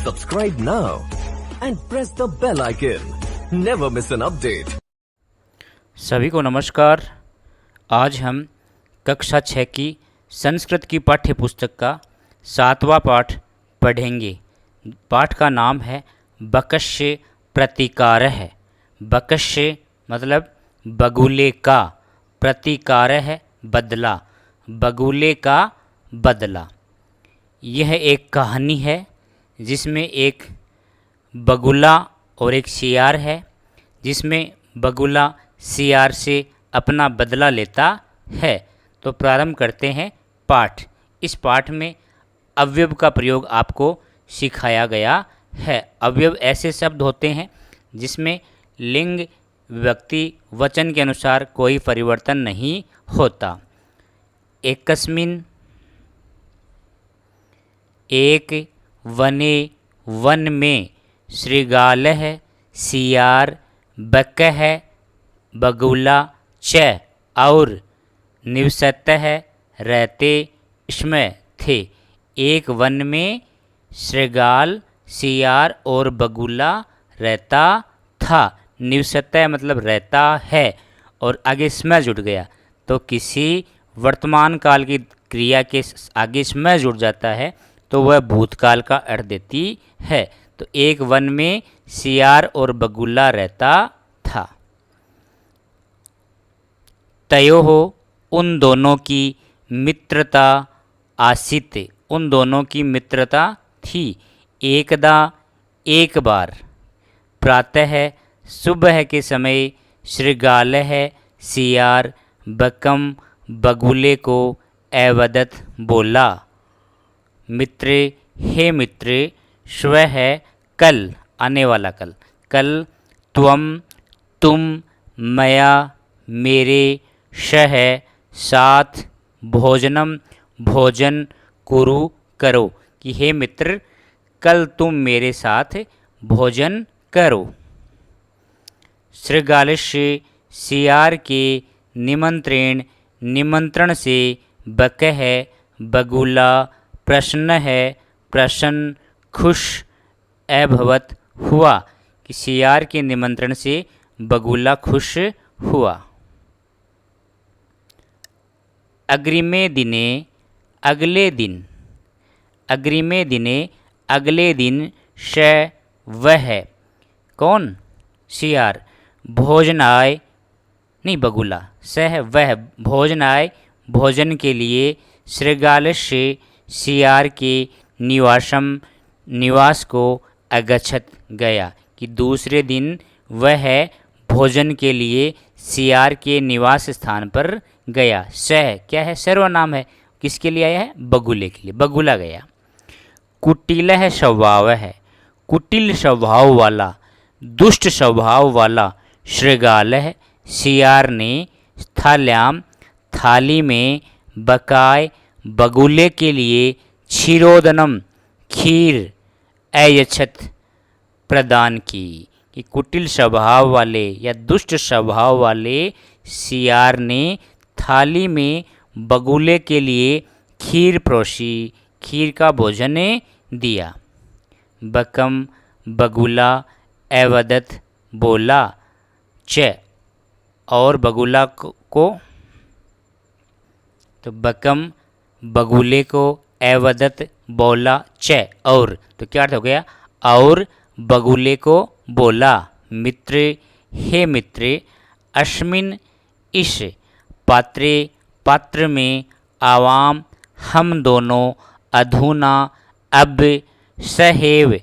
Subscribe now and press the bell icon. Never miss an update. सभी को नमस्कार। आज हम कक्षा 6 की संस्कृत की पाठ्य पुस्तक का 7वां पाठ पढ़ेंगे। पाठ का नाम है बकश्य प्रतिकारः। बकश्य मतलब बगुले का, प्रतिकार है बदला, बगुले का बदला। यह एक कहानी है जिसमें एक बगुला और एक सियार है, जिसमें बगुला सियार से अपना बदला लेता है। तो प्रारंभ करते हैं पाठ। इस पाठ में अव्यय का प्रयोग आपको सिखाया गया है। अव्यय ऐसे शब्द होते हैं जिसमें लिंग, व्यक्ति, वचन के अनुसार कोई परिवर्तन नहीं होता। एकस्मिन् एक वने, वन में, शृगालः सियार, बकः बगुला च और निवसतः रहते स्म थे। एक वन में शृगाल, सियार और बगुला रहता था। निवसतः मतलब रहता है और आगे स्म जुड़ गया तो किसी वर्तमान काल की क्रिया के आगे स्म जुड़ जाता है तो वह भूतकाल का अर्थ देती है। तो एक वन में सियार और बगुला रहता था। तयोः उन दोनों की मित्रता आसीत, उन दोनों की मित्रता थी। एकदा एक बार, प्रातः सुबह के समय, शृगालः सियार बकम बगुले को अवदत् बोला, मित्रे हे मित्रे, श्व है कल, आने वाला कल, कल त्वम तुम, मया मेरे, शह साथ, भोजनम भोजन, कुरु करो, कि हे मित्र कल तुम मेरे साथ भोजन करो। शृगालस्य सियार के निमंत्रण से बकः बगुला प्रसन्न खुश अभवत हुआ, कि सियार के निमंत्रण से बगुला खुश हुआ। अग्रिमे दिने, अगले दिन, अग्रिमे दिने अगले दिन, स वह कौन, सियार, भोजनाय नहीं बगुला, सह वह भोजनाय भोजन के लिए, शृगालस्य सियार के निवास को अगच्छत गया, कि दूसरे दिन वह भोजन के लिए सियार के निवास स्थान पर गया। सह क्या है, सर्वनाम है, किसके लिए आया है, बगुले के लिए, बगुला गया। कुटिलः स्वभाव है, कुटिल स्वभाव वाला, दुष्ट स्वभाव वाला शृगालः सियार ने स्थाल्याम थाली में बकाय बगुले के लिए क्षीरोदनम खीर अयच्छत प्रदान की, कि कुटिल स्वभाव वाले या दुष्ट स्वभाव वाले सियार ने थाली में बगुले के लिए खीर परोसी, खीर का भोजन दिया। बकम बगुला अवदत् बोला, च और बगुला को, तो बकम बगुले को अवदत् बोला, च और, तो क्या अर्थ हो गया, और बगुले को बोला, मित्र हे मित्र, अस्मिन् इस पात्रे पात्र में, आवाम हम दोनों, अधुना अब, सहैव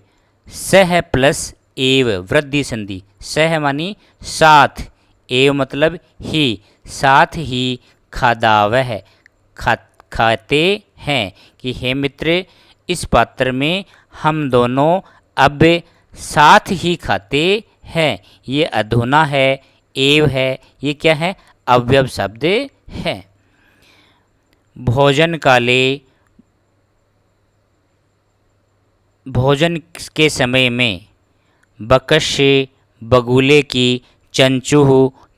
सह प्लस एव वृद्धि संधि, सह मानी साथ, एव मतलब ही, साथ ही, खादावह खाते हैं, कि हे मित्र इस पात्र में हम दोनों अब साथ ही खाते हैं। ये अधुना है, एव है, ये क्या है, अव्यय शब्द है। भोजन काले, भोजन के समय में, बकश्य बगुले की चंचुः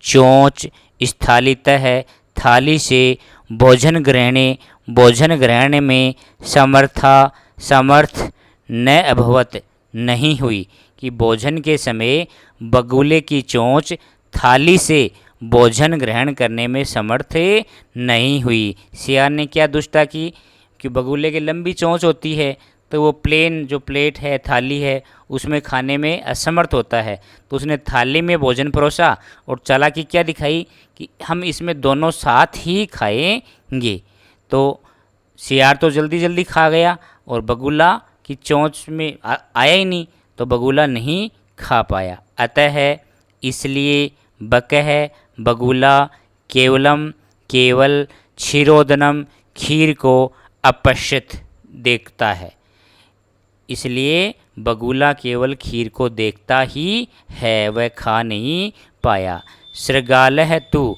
चोंच स्थालितः थाली से, भोजन ग्रहण में समर्थ न अभवत नहीं हुई कि भोजन के समय बगुले की चोंच थाली से भोजन ग्रहण करने में समर्थ नहीं हुई। सियार ने क्या दुष्टता की कि बगुले की लंबी चोंच होती है तो वो प्लेन जो प्लेट है थाली है उसमें खाने में असमर्थ होता है, तो उसने थाली में भोजन परोसा और चालाकी क्या दिखाई कि हम इसमें दोनों साथ ही खाएंगे। तो सियार तो जल्दी जल्दी खा गया और बगुला की चोंच में आया ही नहीं, तो बगुला नहीं खा पाया। अतः इसलिए बकह बगुला केवलम केवल क्षीरोदनम खीर को अपश्यत देखता है। इसलिए बगुला केवल खीर को देखता ही है, वह खा नहीं पाया। सृगालह तू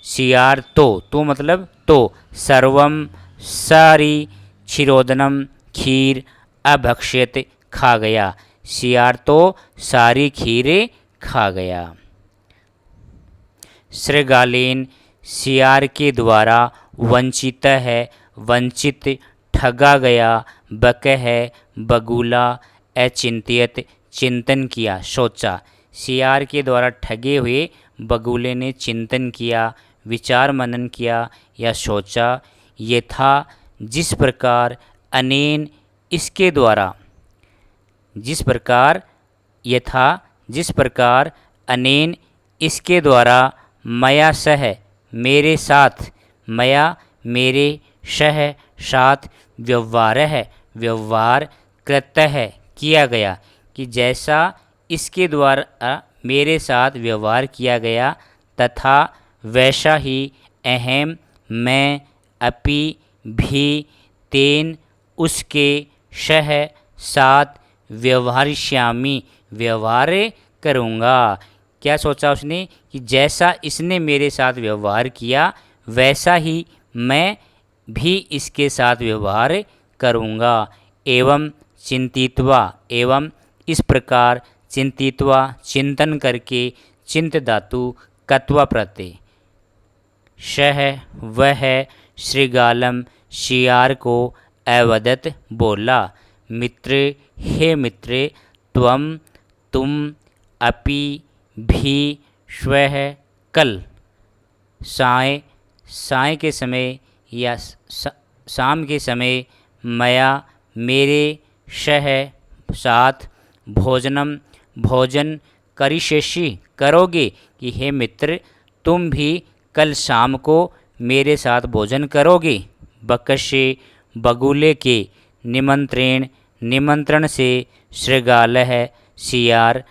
सियार तो मतलब तो सर्वम सारी क्षीरोदनम खीर अभक्ष्यत खा गया। सियार तो सारी खीरें खा गया। सृगालेन सियार के द्वारा वंचित है वंचित ठगा गया। बकह बगुला अचिंतित चिंतन किया सोचा। सियार के द्वारा ठगे हुए बगुले ने चिंतन किया, विचार मनन किया या सोचा। यथा जिस प्रकार अनेन इसके द्वारा जिस प्रकार अनेन इसके द्वारा मया सह मेरे साथ मया मेरे सह साथ व्यवहार कृत्य है किया गया कि जैसा इसके द्वारा मेरे साथ व्यवहार किया गया तथा वैसा ही अहम मैं अपि भी तेन उसके सह साथ व्यवहारिष्यामि व्यवहार करूँगा। क्या सोचा उसने कि जैसा इसने मेरे साथ व्यवहार किया वैसा ही मैं भी इसके साथ व्यवहार करूँगा। एवं चिंतित्वा एवं इस प्रकार चिंतित्वा चिंतन करके चिंत धातु कत्वा प्रत्यय शह वह श्रृगालम सियार को अवदत बोला। मित्र हे मित्र तुम अपि भी स्वह कल साय के समय या शाम के समय मया मेरे सह साथ भोजन करिष्यसि करोगे कि हे मित्र तुम भी कल शाम को मेरे साथ भोजन करोगे। बकशे बगुले के निमंत्रण से शृगालः सियार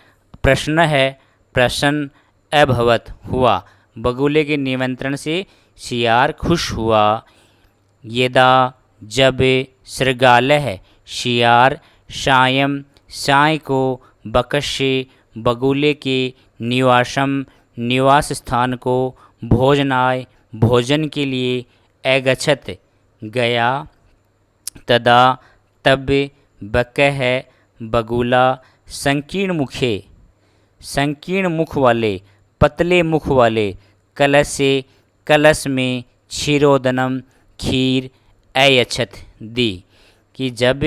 प्रसन्न अभवत हुआ। बगुले के निमंत्रण से सियार खुश हुआ। यदा जब शृगालः सियार साय को बकशे बगुले के निवास स्थान को भोजन के लिए अगच्छत गया। तदा तब बकह बगुला संकीर्ण मुख वाले पतले मुख वाले कलश में क्षीरोदनम खीर अयच्छत दी कि जब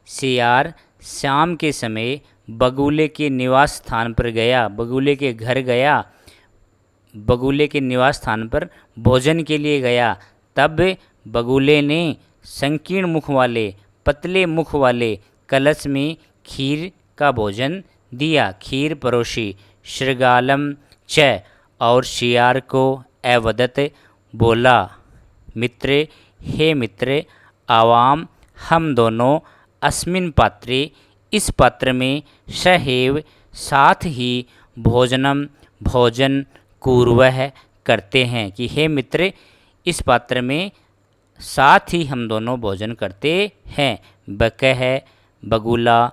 सियार शाम के समय बगुले के निवास स्थान पर गया, बगुले के घर गया, बगुले के निवास स्थान पर भोजन के लिए गया, तब बगुले ने संकीर्ण मुख वाले पतले मुख वाले कलश में खीर का भोजन दिया, खीर परोसी। शृगालम च और सियार को अवदत बोला। मित्र हे मित्र आवाम हम दोनों अस्मिन् पात्रे इस पात्र में सहैव साथ ही भोजन कुर्वः करते हैं कि हे मित्र इस पात्र में साथ ही हम दोनों भोजन करते हैं। बकह बगुला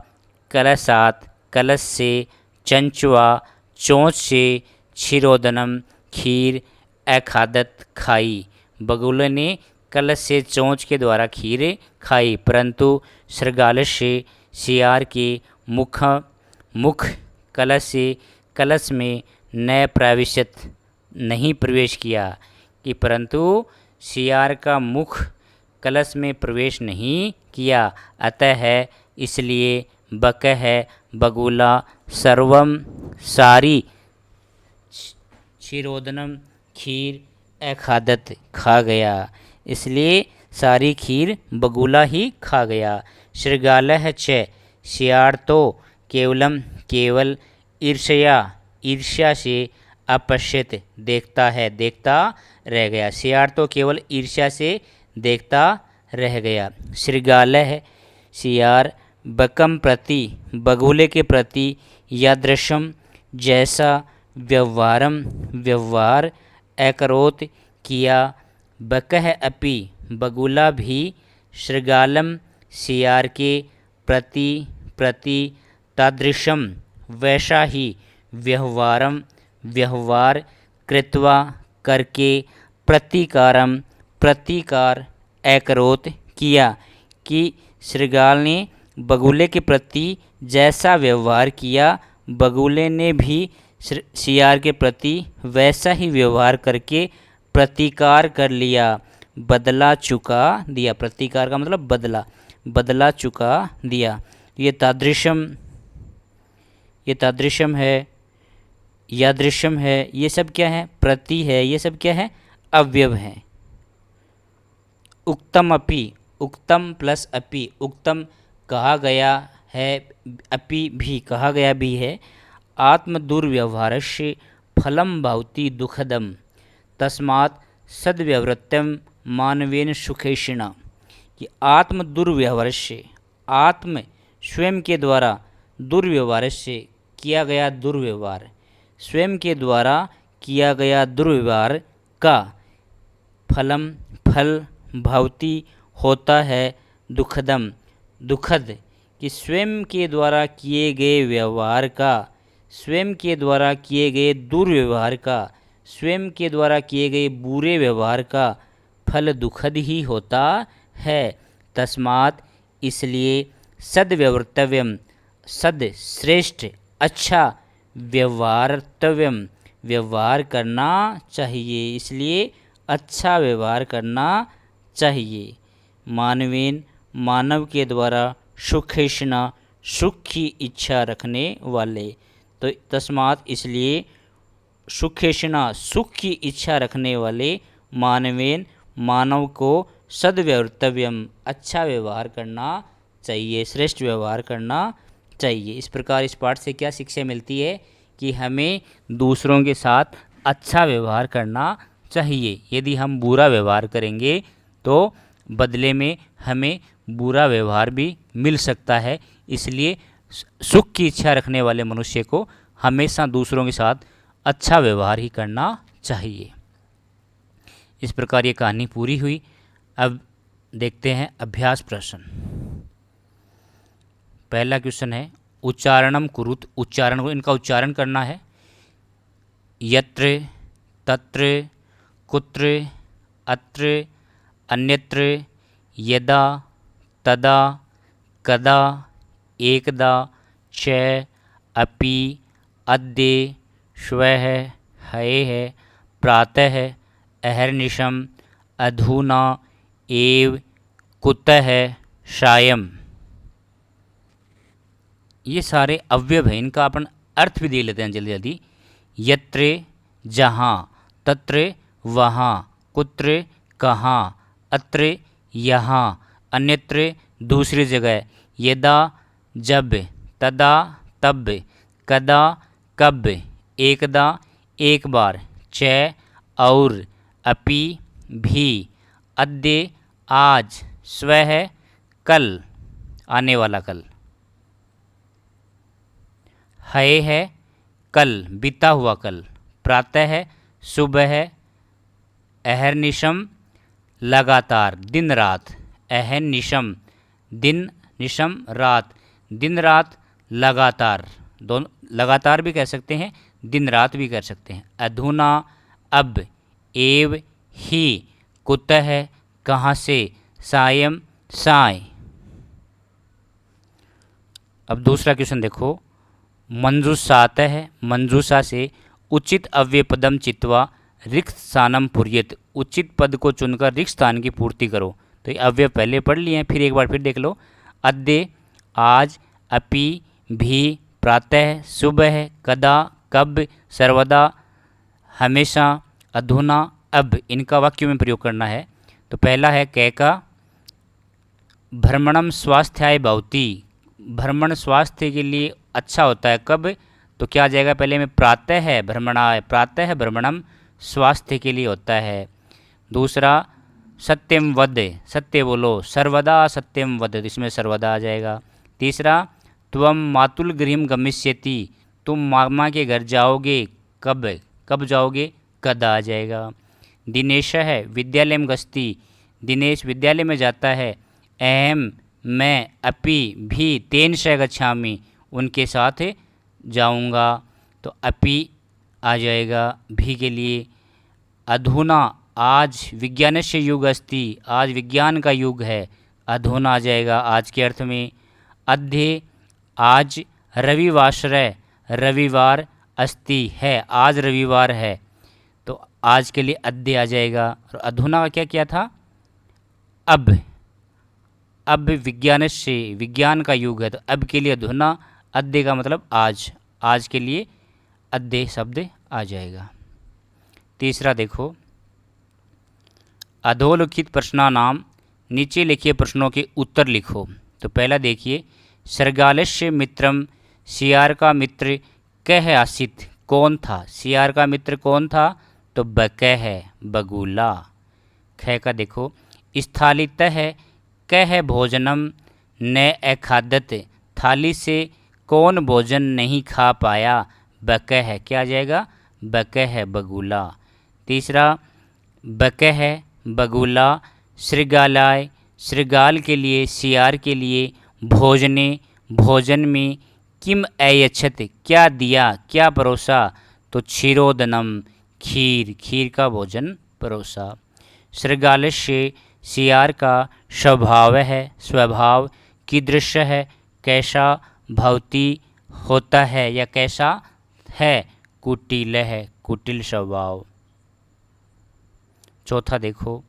कलशात कलश से चंचुआ चोंच से क्षीरोदनम खीर अखादत खाई। बगुले ने कलश से चोंच के द्वारा खीर खाई, परंतु शृगाल से सियार के मुख कलश में न प्रविशत नहीं प्रवेश किया कि परंतु सियार का मुख कलश में प्रवेश नहीं किया। अतः इसलिए बकह बगुला सर्वम सारी क्षीरोदनम खीर अखादत खा गया, इसलिए सारी खीर बगुला ही खा गया। शृगालः च सियार तो केवलम केवल ईर्ष्या ईर्ष्या से अपश्यत देखता है, देखता रह गया। सियार तो केवल ईर्ष्या से देखता रह गया। शृगालः सियार बकम प्रति बगुले के प्रति यादृशम जैसा व्यवहारम व्यवहार अकरोत किया, बकह अपि बगुला भी शृगालम सियार के प्रति प्रति तादृशम वैसा ही व्यवहारम व्यवहार कृत्वा करके प्रतिकारम प्रतिकार अकरोत किया, कि शृगाल ने बगुले के प्रति जैसा व्यवहार किया, बगुले ने भी सियार के प्रति वैसा ही व्यवहार करके प्रतिकार कर लिया, बदला चुका दिया। प्रतिकार का मतलब बदला, बदला चुका दिया। ये तादृशम है, यादृशम है, ये सब क्या है? प्रति है, ये सब क्या है? अवयव हैं। उक्तम अपि, उक्तम प्लस अपि, उक्तम कहा गया है, अपि भी कहा गया भी है। आत्म दुर्व्यवहारस्य फलम भवति दुखदम तस्मात् सद्व्यवृत्तम मानवेन सुखेषिणा, कि आत्म दुर्व्यवहारस्य, आत्म स्वयं के द्वारा, दुर्व्यवहार से किया गया दुर्व्यवहार, स्वयं के द्वारा किया गया दुर्व्यवहार का फलम फल भवति होता है दुखदम दुखद, कि स्वयं के द्वारा किए गए व्यवहार का, स्वयं के द्वारा किए गए दुर्व्यवहार का, स्वयं के द्वारा किए गए बुरे व्यवहार का फल दुखद ही होता है। तस्मात् इसलिए सद्व्यवर्तव्यम, सद श्रेष्ठ अच्छा, व्यवहारतव्यम व्यवहार करना चाहिए, इसलिए अच्छा व्यवहार करना चाहिए। मानवेन मानव के द्वारा सुखेषणा सुख की इच्छा रखने वाले, तो तस्मात् इसलिए सुखेषणा सुख की इच्छा रखने वाले मानवेन मानव को सद्व्यवर्तव्यम अच्छा व्यवहार करना चाहिए, श्रेष्ठ व्यवहार करना चाहिए। इस प्रकार इस पाठ से क्या शिक्षा मिलती है? कि हमें दूसरों के साथ अच्छा व्यवहार करना चाहिए। यदि हम बुरा व्यवहार करेंगे तो बदले में हमें बुरा व्यवहार भी मिल सकता है, इसलिए सुख की इच्छा रखने वाले मनुष्य को हमेशा दूसरों के साथ अच्छा व्यवहार ही करना चाहिए। इस प्रकार ये कहानी पूरी हुई। अब देखते हैं अभ्यास प्रश्न। पहला क्वेश्चन है उच्चारणम कुरुत, उच्चारण को, इनका उच्चारण करना है। यत्र तत्र कुत्र अत्र अन्यत्र यदा तदा कदा एकदा च अपि अद्य श्वः ह्यः प्रातः अहर्निशम अधुना एव कुतः सायं। ये सारे अवयव हैं, इनका अपन अर्थ भी देख लेते हैं जल्दी जल्दी। यत्र जहाँ, तत्र वहाँ, कुत्र कहाँ, अत्र यहाँ, अन्यत्र दूसरी जगह, यदा जब, तदा तब, कदा कब, एकदा एक बार, च और, अपि भी, अद्य आज, स्वः कल आने वाला कल, हय है कल बीता हुआ कल, प्रातः है सुबह, अहर्निशम लगातार दिन रात, अहर्निशम दिन निशम रात, दिन रात लगातार, दोनों लगातार भी कह सकते हैं, दिन रात भी कर सकते हैं। अधुना अब, एव ही, कुतः कहाँ से, सायं साय। अब दूसरा क्वेश्चन देखो। मंजूषात है, मंजूषा से उचित अव्यपदम चित्वा रिक्त स्थानम पूर्यत, उचित पद को चुनकर रिक्त स्थान की पूर्ति करो। तो ये अव्यय पहले पढ़ लिए हैं, फिर एक बार फिर देख लो। अद्य आज, अपि भी, प्रातः, सुबह, कदा, कब, सर्वदा, हमेशा, अधुना, अब, इनका वाक्य में प्रयोग करना है। तो पहला है कै का, भ्रमणम स्वास्थ्याय भवति, भ्रमण स्वास्थ्य के लिए अच्छा होता है कब, तो क्या आ जाएगा, पहले में प्रातः है भ्रमणाय, प्रातः भ्रमणम स्वास्थ्य के लिए होता है। दूसरा सत्यम वद, सत्य बोलो, सर्वदा सत्यम वद, इसमें सर्वदा आ जाएगा। तीसरा त्वम मातुल गृहम गमिष्यति, तुम मामा के घर जाओगे कब, कब जाओगे, कदा आ जाएगा। दिनेश है विद्यालयम गस्ती, दिनेश विद्यालय में जाता है। अहम मैं, अपि भी, तेन श गच्छामि, उनके साथ जाऊंगा, तो अपि आ जाएगा भी के लिए। अधुना आज विज्ञानस्य युग अस्ति, आज विज्ञान का युग है, अधुना आ जाएगा आज के अर्थ में। अद्य आज रविवासरः, रविवार अस्ति है, आज रविवार है, तो आज के लिए अद्य आ जाएगा। और अधुना का क्या किया था, अब विज्ञान से, विज्ञान का युग है, तो अब के लिए अधुना, अद्य का मतलब आज, आज के लिए अद्य शब्द आ जाएगा। तीसरा देखो, अधोलिखित प्रश्नानाम, नीचे लिखे प्रश्नों के उत्तर लिखो। तो पहला देखिए, शृगालस्य मित्रम, सियार का मित्र कह आसित, कौन था, सियार का मित्र कौन था, तो बकह है, बगुला। ख का देखो, स्थालितः कह भोजनम न अखादत, थाली से कौन भोजन नहीं खा पाया, बकह है, क्या आ जाएगा, बकह है, बगुला। तीसरा बकह है, बगुला, शृगालाय, शृगाल के लिए, सियार के लिए, भोजने, भोजन में, किम अयच्छत, क्या दिया, क्या परोसा, तो क्षीरोदनम, खीर, खीर का भोजन परोसा। शृगालस्य, सियार का स्वभाव है, स्वभाव, कीदृश है, कैसा, भवती, होता है या कैसा है, कुटिल है, कुटिल स्वभाव। चौथा देखो,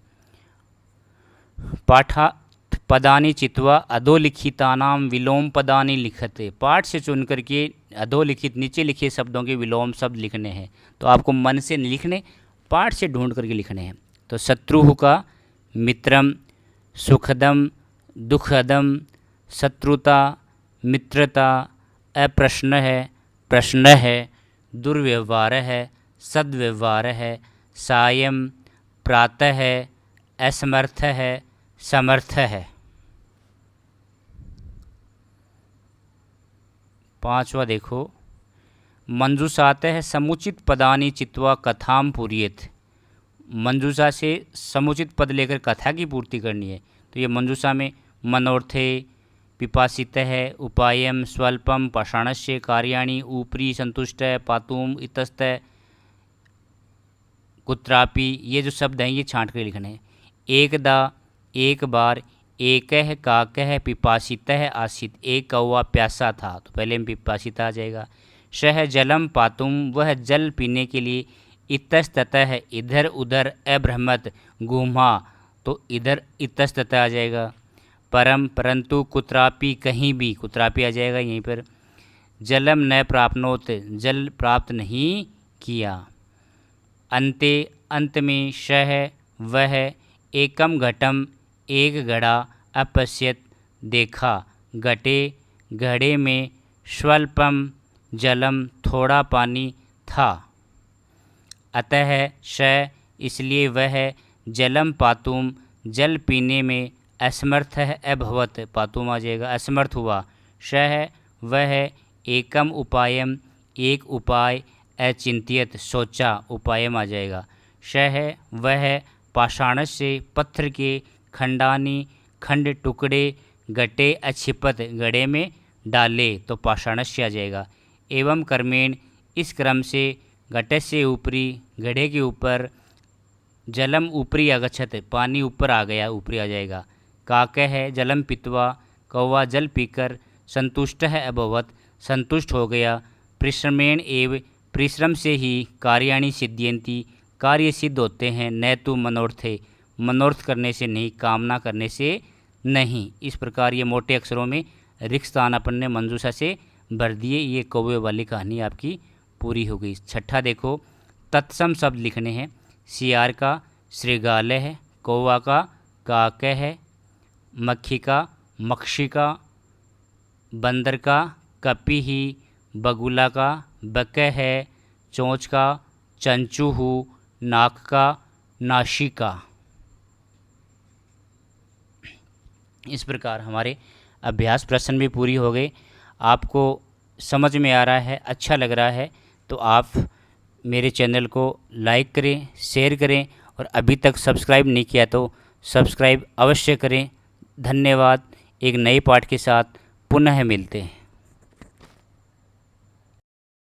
पाठा पदानि चित्वा अधोलिखितानाम विलोम पदानि लिखते, पाठ से चुन करके अधोलिखित नीचे लिखे शब्दों के विलोम शब्द लिखने हैं। तो आपको मन से नहीं लिखने, पाठ से ढूंढ करके लिखने हैं। तो शत्रु का मित्रम, सुखदम, दुखदम, शत्रुता, मित्रता, अप्रश्न है, प्रश्न है, दुर्व्यवहार है, सद्व्यवहार है, सायं, प्रातः है, असमर्थ है, समर्थ है। पांचवा देखो, मंजूषात है समुचित पदानि चित्वा कथाम पूरियत, मंजूषा से समुचित पद लेकर कथा की पूर्ति करनी है। तो ये मंजूषा में मनोर्थे, पिपासित है, उपायम, स्वल्पम, पाषाणस्य, कार्याणि, ऊपरी, संतुष्ट, पातुम, इतस्त, कुत्रापि, ये जो शब्द हैं ये छांट कर लिखने हैं। एकदा, एक बार, एकह काकह पिपासितः आसीत, एक कौवा प्यासा था, तो पहले में पिपासिता आ जाएगा। सह जलम पातुम, वह जल पीने के लिए, इतस्ततः, इधर उधर, अभ्रमत, घूमा, तो इधर इतस्ततः आ जाएगा। परम, परंतु, कुत्रापि, कहीं भी, कुत्रापि आ जाएगा यहीं पर। जलम न प्राप्नोत, जल प्राप्त नहीं किया। अंते, अंत में, सह, वह, एकम घटम, एक घड़ा, अपश्यत, देखा, घटे, घड़े में, स्वल्पम जलम, थोड़ा पानी था। अतः स, इसलिए वह, जलम पातुम, जल पीने में, असमर्थ अभवत, पातुम आ जाएगा, असमर्थ हुआ। सह, वह, एकम उपायम, एक उपाय, अचिंत्यत, सोचा, उपायम आ जाएगा। सह, वह, पाषाण से, पत्थर के, खंडानी, खंड टुकड़े, गटे, अक्षिपत, गड़े में डाले, तो पाषाणस्य आ जाएगा। एवं कर्मेण, इस क्रम से, घटे से ऊपरी, घड़े के ऊपर, जलम ऊपरी अगच्छत, पानी ऊपर आ गया, ऊपरी आ जाएगा। काकः है, जलम पीत्वा, कौवा जल पीकर, संतुष्ट है अभवत, संतुष्ट हो गया। परिश्रमेण एव, परिश्रम से ही, कार्याणि सिद्ध्यन्ति, कार्य सिद्ध होते हैं। न तो मनोर्थे, मनोर्थ करने से नहीं, कामना करने से नहीं। इस प्रकार ये मोटे अक्षरों में रिक्त स्थान अपन ने मंजूषा से भर दिए। ये कौवे वाली कहानी आपकी पूरी हो गई। छठा देखो, तत्सम शब्द लिखने हैं। सियार का श्रृगालय है, कौवा का काकय है, मक्खी का मक्षिका, बंदर का कपिही, बगुला का बकय है, चोंच का चंचूहू, नाक का नाशिका। इस प्रकार हमारे अभ्यास प्रश्न भी पूरी हो गए। आपको समझ में आ रहा है, अच्छा लग रहा है तो आप मेरे चैनल को लाइक करें, शेयर करें और अभी तक सब्सक्राइब नहीं किया तो सब्सक्राइब अवश्य करें। धन्यवाद। एक नए पाठ के साथ पुनः मिलते हैं।